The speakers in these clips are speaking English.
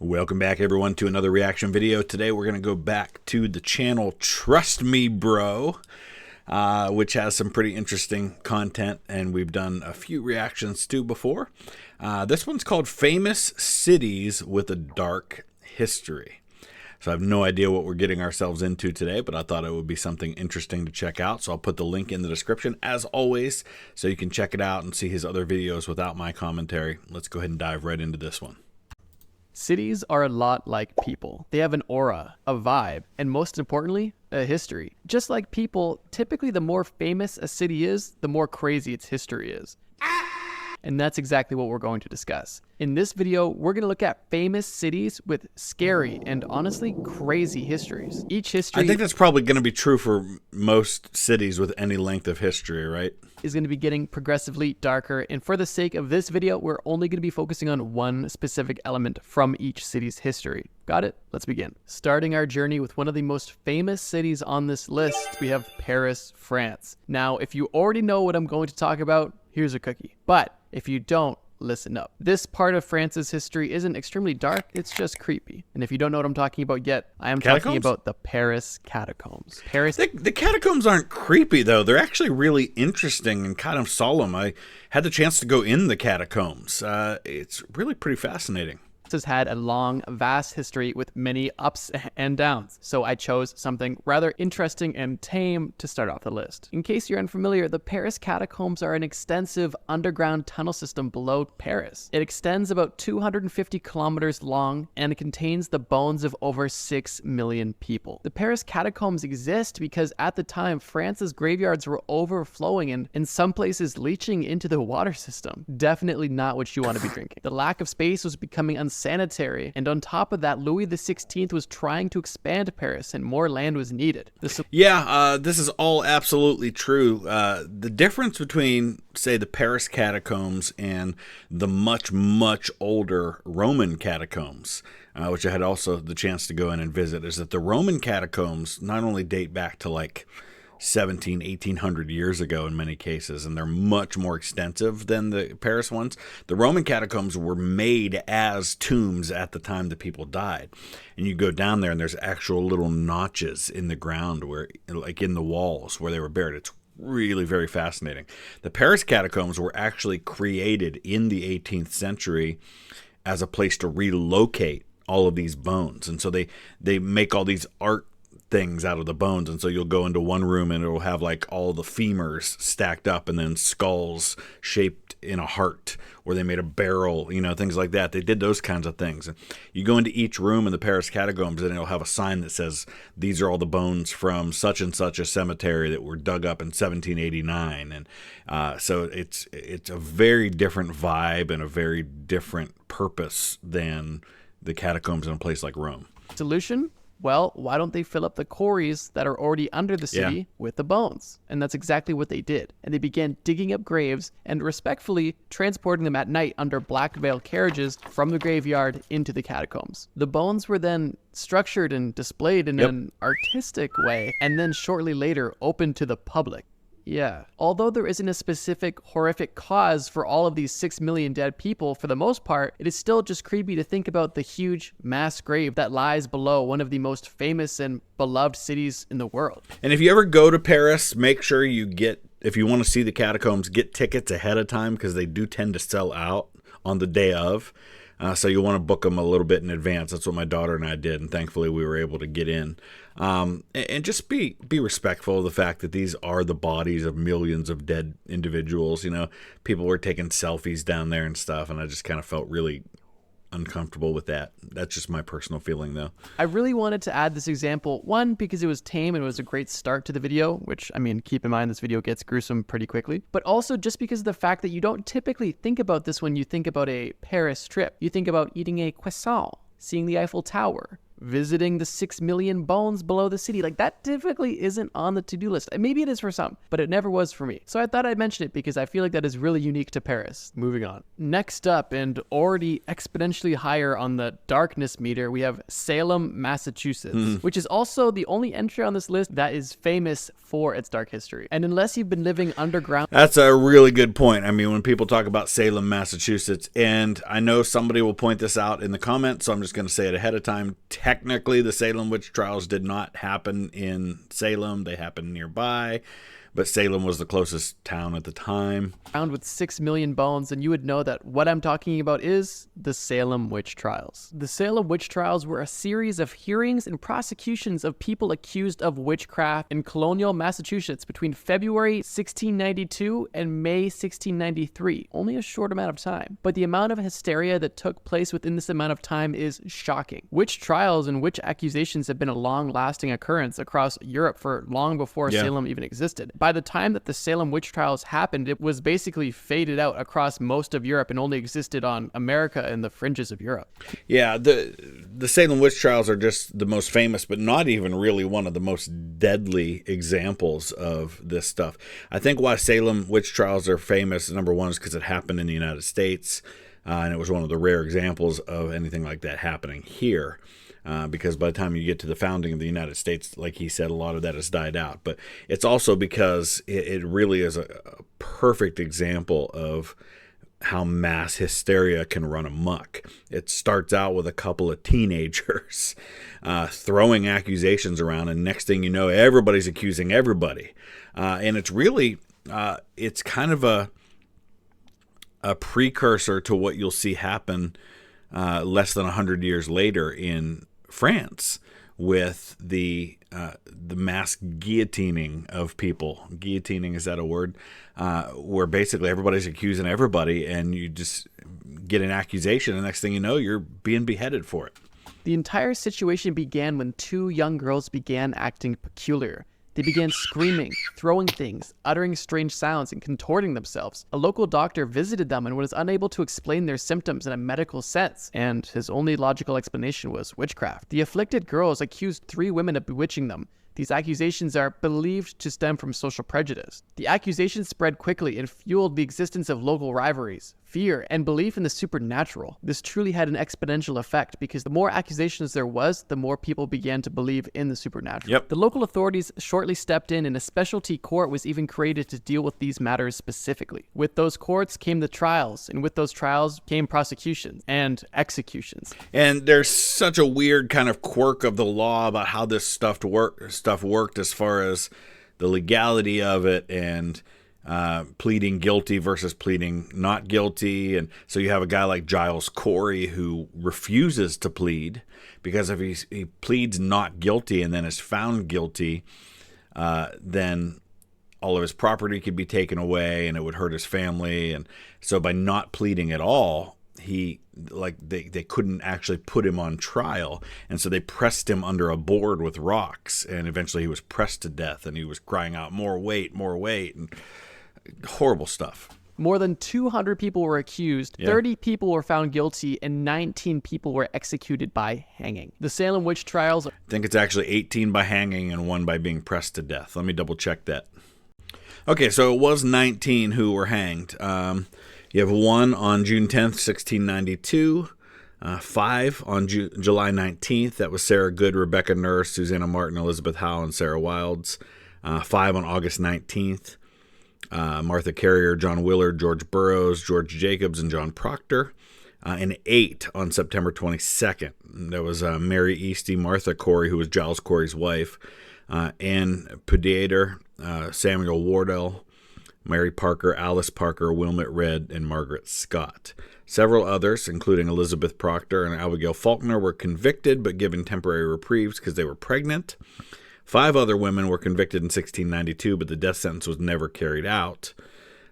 Welcome back, everyone, to another reaction video. Today we're going to go back to the channel Trust Me Bro, which has some pretty interesting content, and we've done a few reactions to before. This one's called Famous Cities with a Dark History. So I have no idea what we're getting ourselves into today, but I thought it would be something interesting to check out. So I'll put the link in the description, as always, so you can check it out and see his other videos without my commentary. Let's go ahead and dive right into this one. Cities are a lot like people. They have an aura, a vibe, and most importantly, a history. Just like people, typically the more famous a city is, the more crazy its history is. And that's exactly what we're going to discuss. In this video, we're going to look at famous cities with scary and honestly crazy histories. Each history, I think that's probably going to be true for most cities with any length of history, right? Is going to be getting progressively darker, and for the sake of this video, we're only going to be focusing on one specific element from each city's history. Got it? Let's begin. Starting our journey with one of the most famous cities on this list, we have Paris, France. Now, if you already know what I'm going to talk about, here's a cookie. But if you don't, listen up. This part of France's history isn't extremely dark, it's just creepy. And if you don't know what I'm talking about yet, I am talking about the Paris catacombs. The catacombs aren't creepy, though. They're actually really interesting and kind of solemn. I had the chance to go in the catacombs. It's really pretty fascinating. Has had a long, vast history with many ups and downs, so I chose something rather interesting and tame to start off the list. In case you're unfamiliar, the Paris catacombs are an extensive underground tunnel system below Paris. It extends about 250 kilometers long and it contains the bones of over 6 million people. The Paris catacombs exist because at the time, France's graveyards were overflowing and in some places leaching into the water system. Definitely not what you want to be drinking. The lack of space was becoming unsanitary, and on top of that, Louis XVI was trying to expand Paris and more land was needed. This is all absolutely true. The difference between, say, the Paris catacombs and the much, much older Roman catacombs, which I had also the chance to go in and visit, is that the Roman catacombs not only date back to like 1800 years ago in many cases, and they're much more extensive than the Paris ones. The Roman catacombs were made as tombs at the time that people died. And you go down there and there's actual little notches in the ground where, like in the walls where they were buried. It's really very fascinating. The Paris catacombs were actually created in the 18th century as a place to relocate all of these bones. And so they make all these art things out of the bones, and so you'll go into one room and it'll have like all the femurs stacked up and then skulls shaped in a heart, or they made a barrel, you know, things like that. They did those kinds of things. And you go into each room in the Paris catacombs and it'll have a sign that says these are all the bones from such and such a cemetery that were dug up in 1789. And so it's a very different vibe and a very different purpose than the catacombs in a place like Rome. Solution? Well, why don't they fill up the quarries that are already under the city with the bones? And that's exactly what they did. And they began digging up graves and respectfully transporting them at night under black veil carriages from the graveyard into the catacombs. The bones were then structured and displayed in an artistic way, and then shortly later opened to the public. Yeah. Although there isn't a specific horrific cause for all of these 6 million dead people, for the most part, it is still just creepy to think about the huge mass grave that lies below one of the most famous and beloved cities in the world. And if you ever go to Paris, make sure you get, if you want to see the catacombs, get tickets ahead of time, because they do tend to sell out on the day of. So you'll want to book them a little bit in advance. That's what my daughter and I did, and thankfully we were able to get in. And just be respectful of the fact that these are the bodies of millions of dead individuals. You know, people were taking selfies down there and stuff, and I just kind of felt really uncomfortable with that. That's just my personal feeling, though. I really wanted to add this example, one, because it was tame and it was a great start to the video, which, I mean, keep in mind this video gets gruesome pretty quickly, but also just because of the fact that you don't typically think about this when you think about a Paris trip. You think about eating a croissant, seeing the Eiffel Tower, visiting the 6 million bones below the city. Like, that typically isn't on the to-do list. Maybe it is for some, but it never was for me. So I thought I'd mention it because I feel like that is really unique to Paris. Moving on. Next up, and already exponentially higher on the darkness meter, we have Salem, Massachusetts, which is also the only entry on this list that is famous for its dark history. And unless you've been living underground... That's a really good point. I mean, when people talk about Salem, Massachusetts, and I know somebody will point this out in the comments, so I'm just going to say it ahead of time. Technically, the Salem witch trials did not happen in Salem. They happened nearby, but Salem was the closest town at the time. Found with 6 million bones, and you would know that what I'm talking about is the Salem witch trials. The Salem witch trials were a series of hearings and prosecutions of people accused of witchcraft in colonial Massachusetts between February 1692 and May 1693. Only a short amount of time, but the amount of hysteria that took place within this amount of time is shocking. Witch trials and witch accusations have been a long-lasting occurrence across Europe for long before Salem even existed. By the time that the Salem witch trials happened, it was basically faded out across most of Europe and only existed on America and the fringes of Europe. Yeah, the Salem witch trials are just the most famous, but not even really one of the most deadly examples of this stuff. I think why Salem witch trials are famous, number one, is because it happened in the United States, and it was one of the rare examples of anything like that happening here. Because by the time you get to the founding of the United States, like he said, a lot of that has died out. But it's also because it really is a perfect example of how mass hysteria can run amok. It starts out with a couple of teenagers throwing accusations around, and next thing you know, everybody's accusing everybody. And it's really, it's kind of a precursor to what you'll see happen less than 100 years later in France with the mass guillotining of people. Guillotining, is that a word? Where basically everybody's accusing everybody, and you just get an accusation, and the next thing you know, you're being beheaded for it. The entire situation began when two young girls began acting peculiar. They began screaming, throwing things, uttering strange sounds, and contorting themselves. A local doctor visited them and was unable to explain their symptoms in a medical sense, and his only logical explanation was witchcraft. The afflicted girls accused 3 women of bewitching them. These accusations are believed to stem from social prejudice. The accusations spread quickly and fueled the existence of local rivalries, fear, and belief in the supernatural. This truly had an exponential effect because the more accusations there was, the more people began to believe in the supernatural. Yep. The local authorities shortly stepped in, and a specialty court was even created to deal with these matters specifically. With those courts came the trials, and with those trials came prosecutions and executions. And there's such a weird kind of quirk of the law about how this stuff worked as far as the legality of it and pleading guilty versus pleading not guilty. And so you have a guy like Giles Corey who refuses to plead because if he pleads not guilty and then is found guilty, then all of his property could be taken away and it would hurt his family. And so by not pleading at all, they couldn't actually put him on trial, and so they pressed him under a board with rocks, and eventually he was pressed to death, and he was crying out, more weight, and horrible stuff. More than 200 people were accused, 30 people were found guilty, and 19 people were executed by hanging. The Salem witch trials... I think it's actually 18 by hanging and 1 by being pressed to death. Let me double check that. Okay, so it was 19 who were hanged. You have 1 on June 10th, 1692, 5 on July 19th. That was Sarah Good, Rebecca Nurse, Susanna Martin, Elizabeth Howe, and Sarah Wilds. 5 on August 19th, Martha Carrier, John Willard, George Burroughs, George Jacobs, and John Proctor. And 8 on September 22nd. There was Mary Easty, Martha Corey, who was Giles Corey's wife, Anne Pudeator, Samuel Wardell, Mary Parker, Alice Parker, Wilmot Redd, and Margaret Scott. Several others, including Elizabeth Proctor and Abigail Faulkner, were convicted but given temporary reprieves because they were pregnant. 5 other women were convicted in 1692, but the death sentence was never carried out.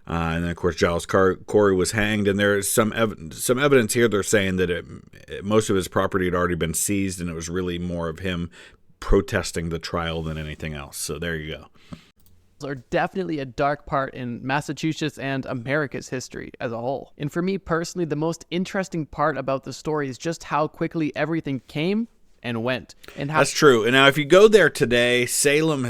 And then, of course, Giles Corey was hanged, and there is some evidence here. They're saying that most of his property had already been seized, and it was really more of him protesting the trial than anything else. So there you go. Are definitely a dark part in Massachusetts and America's history as a whole. And for me personally, the most interesting part about the story is just how quickly everything came and went. And how That's true. And now if you go there today, Salem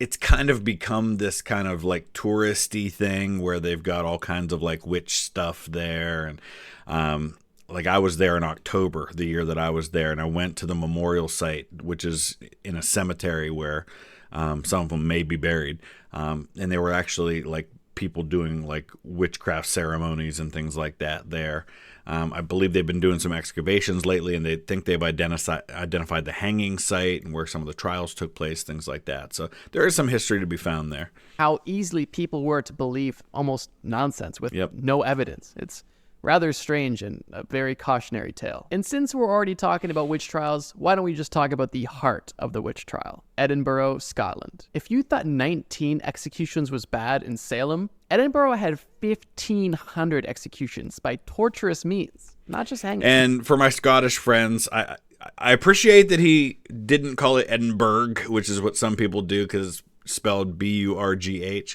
it's kind of become this kind of like touristy thing where they've got all kinds of like witch stuff there. And like I was there in October, the year that I was there, and I went to the memorial site, which is in a cemetery where some of them may be buried. And they were actually like people doing like witchcraft ceremonies and things like that there. I believe they've been doing some excavations lately, and they think they've identified the hanging site and where some of the trials took place, things like that. So there is some history to be found there. how easily people were to believe almost nonsense with Yep. no evidence. It's rather strange and a very cautionary tale. And since we're already talking about witch trials, why don't we just talk about the heart of the witch trial? Edinburgh, Scotland. If you thought 19 executions was bad in Salem, Edinburgh had 1,500 executions by torturous means, not just hanging. And for my Scottish friends, I appreciate that he didn't call it Edinburgh, which is what some people do because it's spelled Burgh.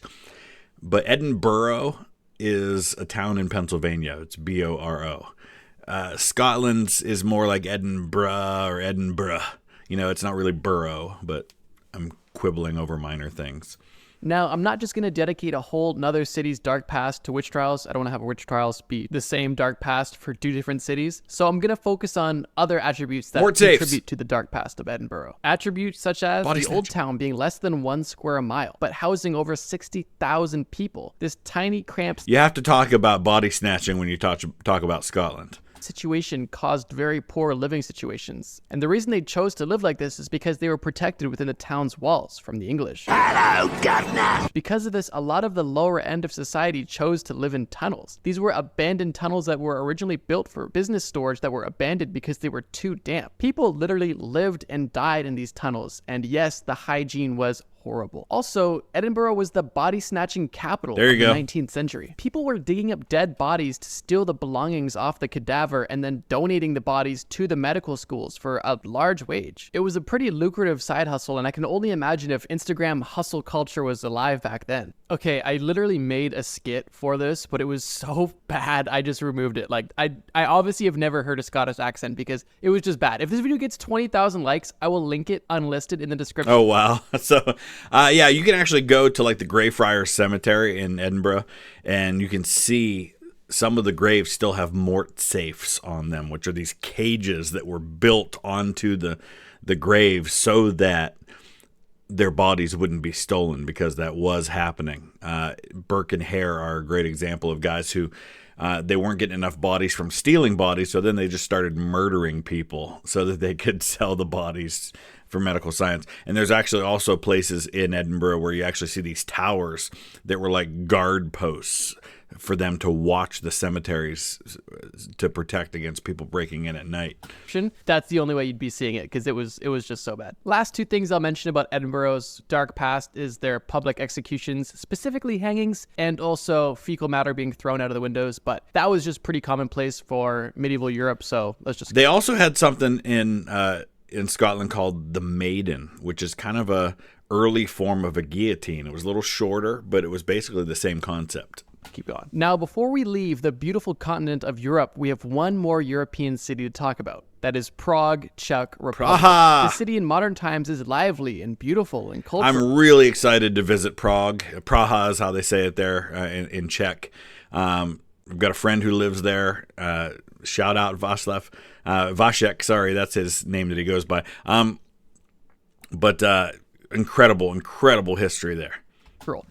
But Edinburgh is a town in Pennsylvania. It's Boro. Scotland's is more like Edinburgh or Edinburgh. You know, it's not really borough, but I'm quibbling over minor things. Now, I'm not just going to dedicate a whole nother city's dark past to witch trials. I don't want to have witch trials be the same dark past for two different cities. So I'm going to focus on other attributes that Fort safes. contribute to the dark past of Edinburgh. Attributes such as Body the old snatching. town being less than 1 square mile, but housing over 60,000 people. This tiny, cramped You have to talk about body snatching when you talk about Scotland. situation caused very poor living situations. And the reason they chose to live like this is because they were protected within the town's walls from the English. Hello, governor. Because of this, a lot of the lower end of society chose to live in tunnels. These were abandoned tunnels that were originally built for business storage that were abandoned because they were too damp. People literally lived and died in these tunnels. And yes, the hygiene was horrible. Also, Edinburgh was the body snatching capital There you of the go. 19th century. People were digging up dead bodies to steal the belongings off the cadaver and then donating the bodies to the medical schools for a large wage. It was a pretty lucrative side hustle, and I can only imagine if Instagram hustle culture was alive back then. Okay, I literally made a skit for this, but it was so bad I just removed it. Like, I obviously have never heard a Scottish accent because it was just bad. If this video gets 20,000 likes, I will link it unlisted in the description. Oh, wow. So, yeah, you can actually go to like the Greyfriars Cemetery in Edinburgh, and you can see some of the graves still have mort safes on them, which are these cages that were built onto the graves so that their bodies wouldn't be stolen, because that was happening. Burke and Hare are a great example of guys who they weren't getting enough bodies from stealing bodies, so then they just started murdering people so that they could sell the bodies for medical science. And there's actually also places in Edinburgh where you actually see these towers that were like guard posts for them to watch the cemeteries to protect against people breaking in at night. That's the only way you'd be seeing it, because it was just so bad. Last two things I'll mention about Edinburgh's dark past is their public executions, specifically hangings, and also fecal matter being thrown out of the windows. But that was just pretty commonplace for medieval Europe, so let's just... They also had something in Scotland called the Maiden, which is kind of a early form of a guillotine. It was a little shorter, but it was basically the same concept. keep going. Now, before we leave the beautiful continent of Europe, we have one more European city to talk about. That is Prague, Czech Republic. Praha! The city in modern times is lively and beautiful and cultural. I'm really excited to visit Prague. Praha is how they say it there in Czech. I've got a friend who lives there. Shout out Václav. Vasek, sorry, that's his name that he goes by. But incredible history there.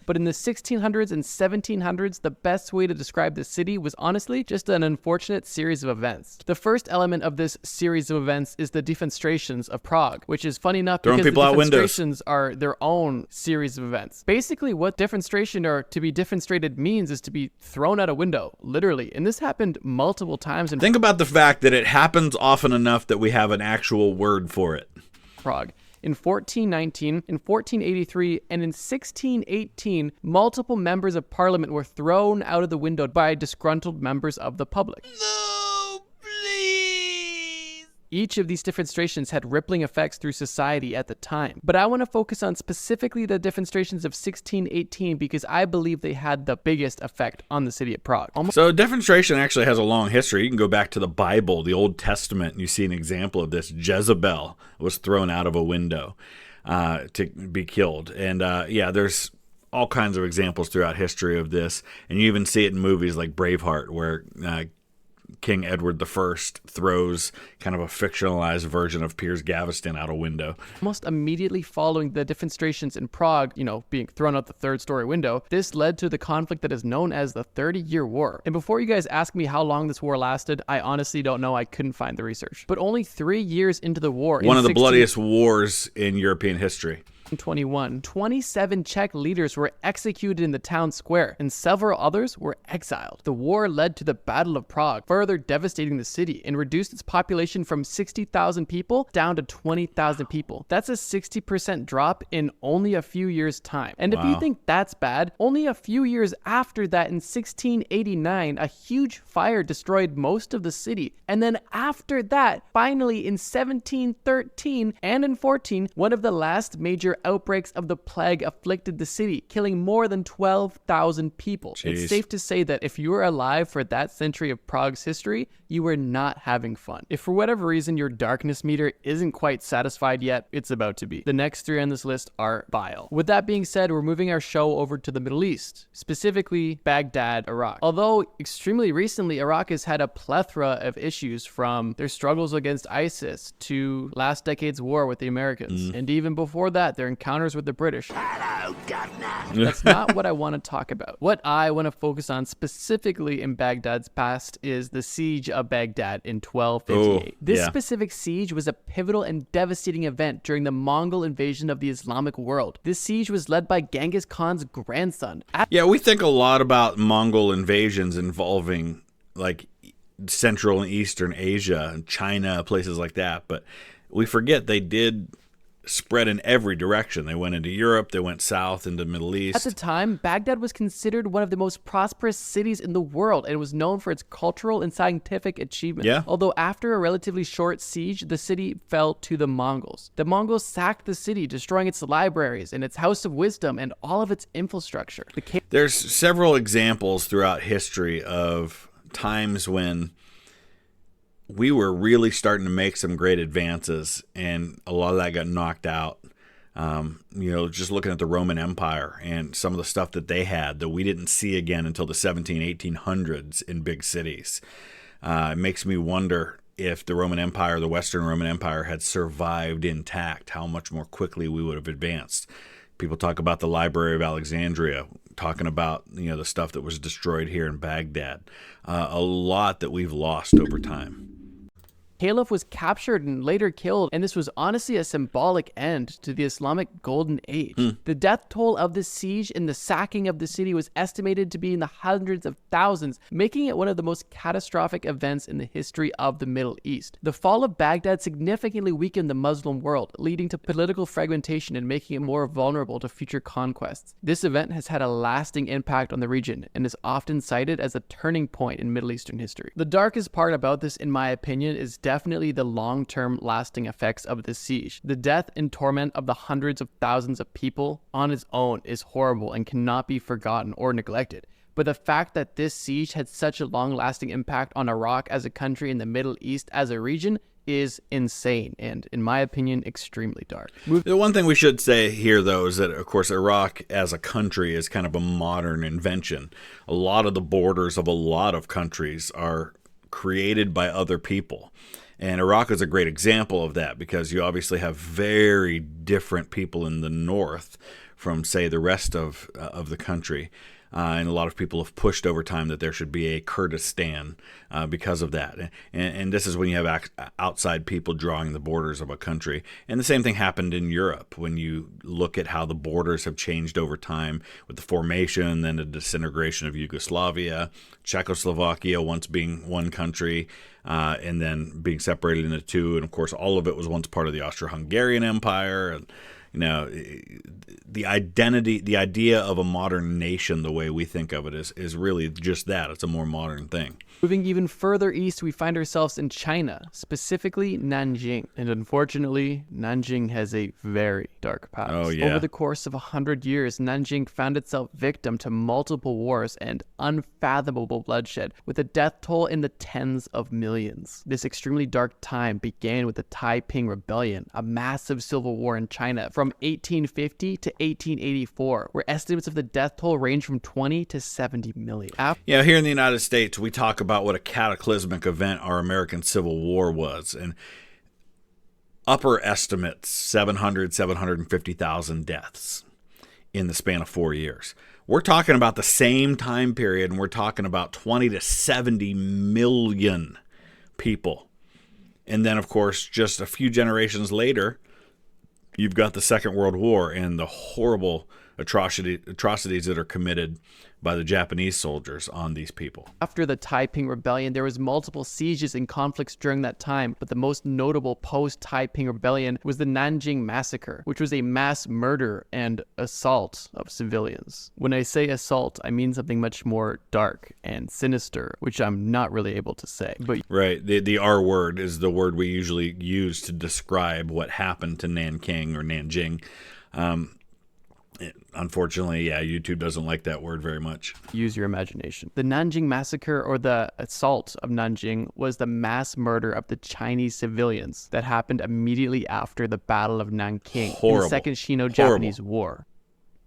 But in the 1600s and 1700s, the best way to describe the city was honestly just an unfortunate series of events. The first element of this series of events is the defenestrations of Prague, which is funny enough Throwing because people the out windows. defenestrations are their own series of events. Basically, what defenestration or to be defenestrated means is to be thrown out a window, literally. And this happened multiple times in Think about the fact that it happens often enough that we have an actual word for it. Prague. In 1419, in 1483, and in 1618, multiple members of parliament were thrown out of the window by disgruntled members of the public. No, please. Each of these defenestrations had rippling effects through society at the time. But I want to focus on specifically the defenestrations of 1618 because I believe they had the biggest effect on the city of Prague. So defenestration actually has a long history. You can go back to the Bible, the Old Testament, and you see an example of this. Jezebel was thrown out of a window to be killed. And there's all kinds of examples throughout history of this. And you even see it in movies like Braveheart, where King Edward I throws kind of a fictionalized version of Piers Gaveston out a window. Almost immediately following the defenestrations in Prague, being thrown out the third-story window, this led to the conflict that is known as the 30-Year War. And before you guys ask me how long this war lasted, I honestly don't know. I couldn't find the research. But only 3 years into the war, one of the bloodiest wars in European history. 27 Czech leaders were executed in the town square, and several others were exiled. The war led to the Battle of Prague, further devastating the city, and reduced its population from 60,000 people down to 20,000 people. That's a 60% drop in only a few years' time. And if you think that's bad, only a few years after that, in 1689, a huge fire destroyed most of the city. And then after that, finally in 1713 and in 14, one of the last major outbreaks of the plague afflicted the city, killing more than 12,000 people. Jeez. It's safe to say that if you were alive for that century of Prague's history, you were not having fun. If for whatever reason your darkness meter isn't quite satisfied yet, it's about to be. The next 3 on this list are vile. With that being said, we're moving our show over to the Middle East, specifically Baghdad, Iraq. Although extremely recently, Iraq has had a plethora of issues, from their struggles against ISIS to last decade's war with the Americans. And even before that, their encounters with the British. Hello, Governor. That's not what I want to talk about. What I want to focus on specifically in Baghdad's past is the siege of Baghdad in 1258. This specific siege was a pivotal and devastating event during the Mongol invasion of the Islamic world. This siege was led by Genghis Khan's grandson. We think a lot about Mongol invasions involving like Central and Eastern Asia and China, places like that, but we forget they did spread in every direction. They went into Europe, they went south into the Middle East. At the time, Baghdad was considered one of the most prosperous cities in the world and was known for its cultural and scientific achievements. Yeah. Although after a relatively short siege, the city fell to the Mongols. The Mongols sacked the city, destroying its libraries and its House of Wisdom and all of its infrastructure. There's several examples throughout history of times when we were really starting to make some great advances, and a lot of that got knocked out. Just looking at the Roman Empire and some of the stuff that they had that we didn't see again until the 1800s in big cities. It makes me wonder if the Roman Empire, the Western Roman Empire, had survived intact, how much more quickly we would have advanced. People talk about the Library of Alexandria, talking about the stuff that was destroyed here in Baghdad. A lot that we've lost over time. Caliph was captured and later killed, and this was honestly a symbolic end to the Islamic Golden Age. The death toll of the siege and the sacking of the city was estimated to be in the hundreds of thousands, making it one of the most catastrophic events in the history of the Middle East. The fall of Baghdad significantly weakened the Muslim world, leading to political fragmentation and making it more vulnerable to future conquests. This event has had a lasting impact on the region and is often cited as a turning point in Middle Eastern history. The darkest part about this, in my opinion, is definitely the long-term lasting effects of the siege. The death and torment of the hundreds of thousands of people on its own is horrible and cannot be forgotten or neglected. But the fact that this siege had such a long-lasting impact on Iraq as a country and the Middle East as a region is insane and, in my opinion, extremely dark. The one thing we should say here, though, is that, of course, Iraq as a country is kind of a modern invention. A lot of the borders of a lot of countries are created by other people. And Iraq is a great example of that because you obviously have very different people in the north from, say, the rest of the country. And a lot of people have pushed over time that there should be a Kurdistan because of that. And this is when you have outside people drawing the borders of a country. And the same thing happened in Europe when you look at how the borders have changed over time with the formation and then the disintegration of Yugoslavia, Czechoslovakia once being one country, and then being separated into two. And, of course, all of it was once part of the Austro-Hungarian Empire. And the idea of a modern nation, the way we think of it, is really just that. It's a more modern thing. Moving even further east, we find ourselves in China, specifically Nanjing. And unfortunately, Nanjing has a very dark past. Oh, yeah. Over the course of 100 years, Nanjing found itself victim to multiple wars and unfathomable bloodshed, with a death toll in the tens of millions. This extremely dark time began with the Taiping Rebellion, a massive civil war in China from 1850 to 1884, where estimates of the death toll range from 20 to 70 million. Yeah, here in the United States, we talk about what a cataclysmic event our American Civil War was, and upper estimates 750,000 deaths in the span of 4 years. We're talking about the same time period, and we're talking about 20 to 70 million people. And then, of course, just a few generations later, you've got the Second World War and the horrible atrocities that are committed by the Japanese soldiers on these people. After the Taiping Rebellion, there was multiple sieges and conflicts during that time, but the most notable post-Taiping Rebellion was the Nanjing Massacre, which was a mass murder and assault of civilians. When I say assault, I mean something much more dark and sinister, which I'm not really able to say. But right, the R word is the word we usually use to describe what happened to Nanking or Nanjing. Unfortunately, yeah, YouTube doesn't like that word very much. Use your imagination. The Nanjing Massacre, or the assault of Nanjing, was the mass murder of the Chinese civilians that happened immediately after the Battle of Nanking in the Second Sino-Japanese War.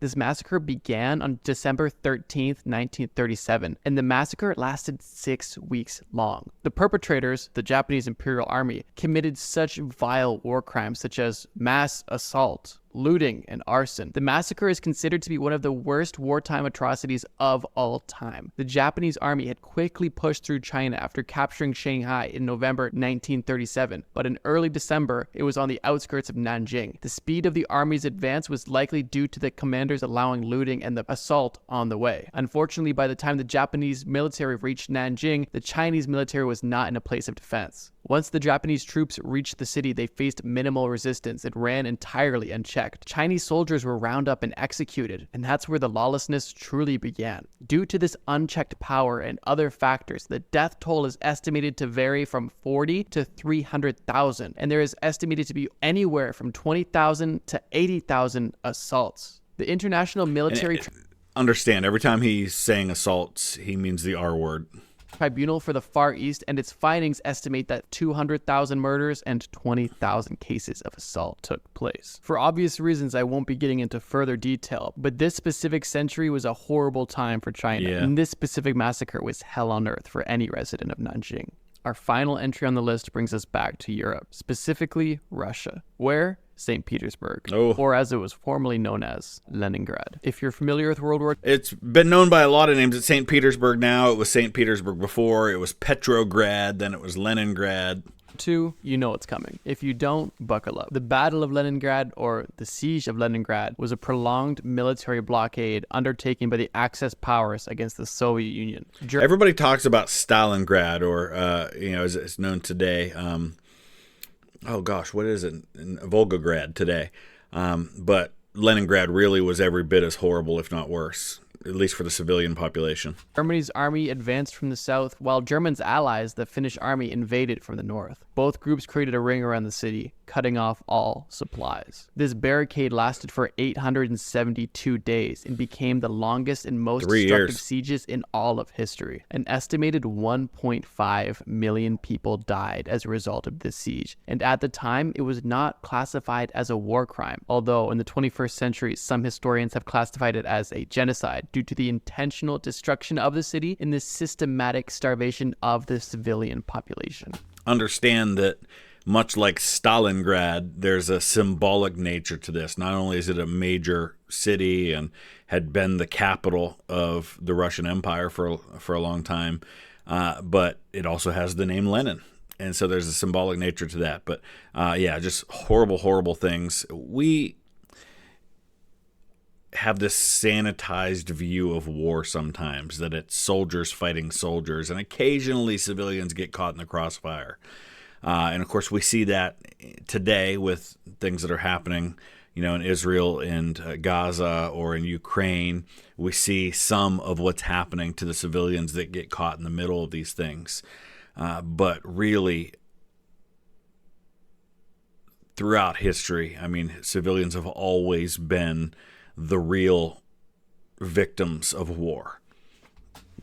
This massacre began on December 13th, 1937, and the massacre lasted 6 weeks long. The perpetrators, the Japanese Imperial Army, committed such vile war crimes such as mass assault, looting, and arson. The massacre is considered to be one of the worst wartime atrocities of all time. The Japanese army had quickly pushed through China after capturing Shanghai in November 1937, but in early December, it was on the outskirts of Nanjing. The speed of the army's advance was likely due to the commanders allowing looting and the assault on the way. Unfortunately, by the time the Japanese military reached Nanjing, the Chinese military was not in a place of defense. Once the Japanese troops reached the city, they faced minimal resistance and ran entirely unchecked. Chinese soldiers were rounded up and executed, and that's where the lawlessness truly began. Due to this unchecked power and other factors, the death toll is estimated to vary from 40 to 300,000, and there is estimated to be anywhere from 20,000 to 80,000 assaults. The international military understand, every time he's saying assaults, he means the R word. Tribunal for the Far East and its findings estimate that 200,000 murders and 20,000 cases of assault took place. For obvious reasons, I won't be getting into further detail, but this specific century was a horrible time for China, and this specific massacre was hell on earth for any resident of Nanjing. Our final entry on the list brings us back to Europe, specifically Russia, where St. Petersburg, or as it was formerly known as, Leningrad. If you're familiar with World War II, it's been known by a lot of names. It's St. Petersburg now. It was St. Petersburg before. It was Petrograd. Then it was Leningrad. You know it's coming. If you don't, buckle up. The Battle of Leningrad, or the Siege of Leningrad, was a prolonged military blockade undertaken by the Axis powers against the Soviet Union. Everybody talks about Stalingrad, or as it's known today. Oh gosh, what is it? In Volgograd today. But Leningrad really was every bit as horrible, if not worse, at least for the civilian population. Germany's army advanced from the south, while Germany's allies, the Finnish army, invaded from the north. Both groups created a ring around the city, cutting off all supplies. This barricade lasted for 872 days and became the longest and most destructive sieges in all of history. An estimated 1.5 million people died as a result of this siege, and at the time, it was not classified as a war crime, although in the 21st century, some historians have classified it as a genocide due to the intentional destruction of the city and the systematic starvation of the civilian population. Understand that much like Stalingrad, there's a symbolic nature to this. Not only is it a major city and had been the capital of the Russian Empire for a long time, but it also has the name Lenin. And so there's a symbolic nature to that. But just horrible, horrible things. We have this sanitized view of war sometimes, that it's soldiers fighting soldiers, and occasionally civilians get caught in the crossfire. And of course, we see that today with things that are happening, in Israel and Gaza or in Ukraine, we see some of what's happening to the civilians that get caught in the middle of these things. But really, throughout history, I mean, civilians have always been the real victims of war.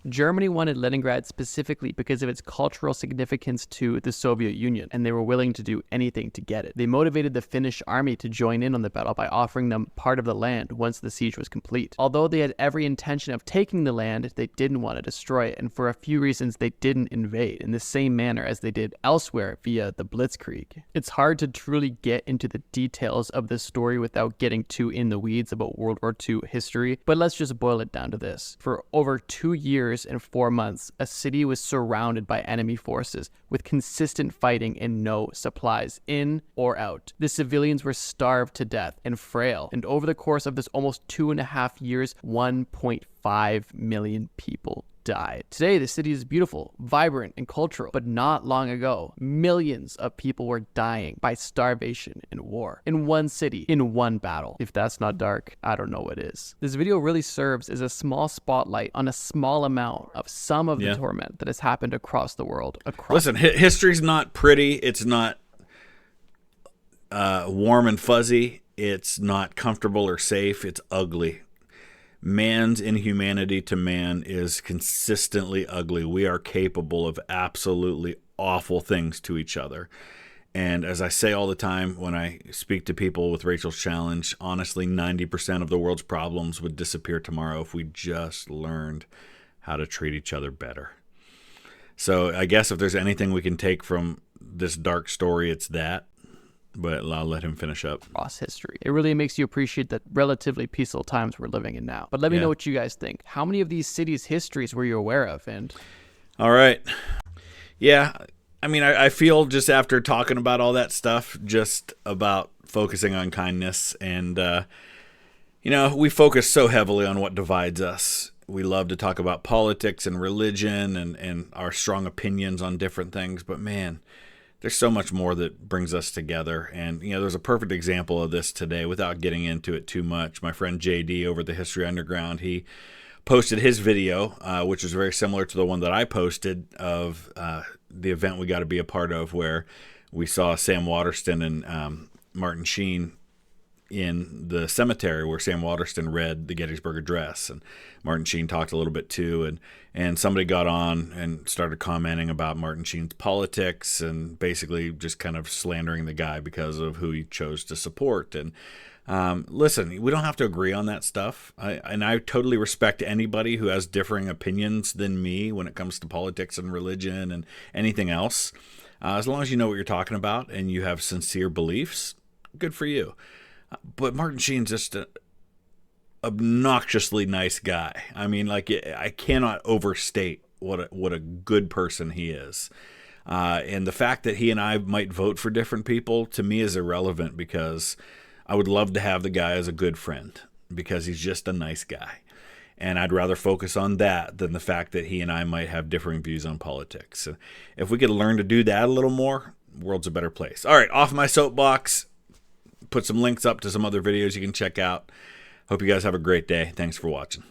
Germany wanted Leningrad specifically because of its cultural significance to the Soviet Union, and they were willing to do anything to get it. They motivated the Finnish army to join in on the battle by offering them part of the land once the siege was complete. Although they had every intention of taking the land, they didn't want to destroy it, and for a few reasons they didn't invade in the same manner as they did elsewhere via the Blitzkrieg. It's hard to truly get into the details of this story without getting too in the weeds about World War II history, but let's just boil it down to this. For over 2 years and 4 months, a city was surrounded by enemy forces with consistent fighting and no supplies in or out. The civilians were starved to death and frail, and over the course of this almost 2.5 years, 1.5 million people died. Today, the city is beautiful, vibrant, and cultural, but not long ago, millions of people were dying by starvation and war in one city, in one battle. If that's not dark, I don't know what is. This video really serves as a small spotlight on a small amount of some of the torment that has happened across the world. Listen, history's not pretty. It's not warm and fuzzy. It's not comfortable or safe. It's ugly. Man's inhumanity to man is consistently ugly. We are capable of absolutely awful things to each other. And as I say all the time when I speak to people with Rachel's Challenge, honestly, 90% of the world's problems would disappear tomorrow if we just learned how to treat each other better. So I guess if there's anything we can take from this dark story, it's that. But I'll let him finish up. Across history. It really makes you appreciate the relatively peaceful times we're living in now. But let me know what you guys think. How many of these cities' histories were you aware of? And all right. Yeah, I mean, I feel just after talking about all that stuff, just about focusing on kindness. And, we focus so heavily on what divides us. We love to talk about politics and religion and our strong opinions on different things. But, man, there's so much more that brings us together. And, there's a perfect example of this today without getting into it too much. My friend JD over at the History Underground, he posted his video, which is very similar to the one that I posted of the event we got to be a part of where we saw Sam Waterston and Martin Sheen in the cemetery where Sam Waterston read the Gettysburg Address, and Martin Sheen talked a little bit too, and somebody got on and started commenting about Martin Sheen's politics and basically just kind of slandering the guy because of who he chose to support. And listen, we don't have to agree on that stuff, and I totally respect anybody who has differing opinions than me when it comes to politics and religion and anything else. As long as you know what you're talking about and you have sincere beliefs, good for you. But Martin Sheen's just an obnoxiously nice guy. I mean, like, I cannot overstate what a good person he is. And the fact that he and I might vote for different people, to me, is irrelevant because I would love to have the guy as a good friend because he's just a nice guy. And I'd rather focus on that than the fact that he and I might have differing views on politics. So if we could learn to do that a little more, the world's a better place. All right, off my soapbox. Put some links up to some other videos you can check out. Hope you guys have a great day. Thanks for watching.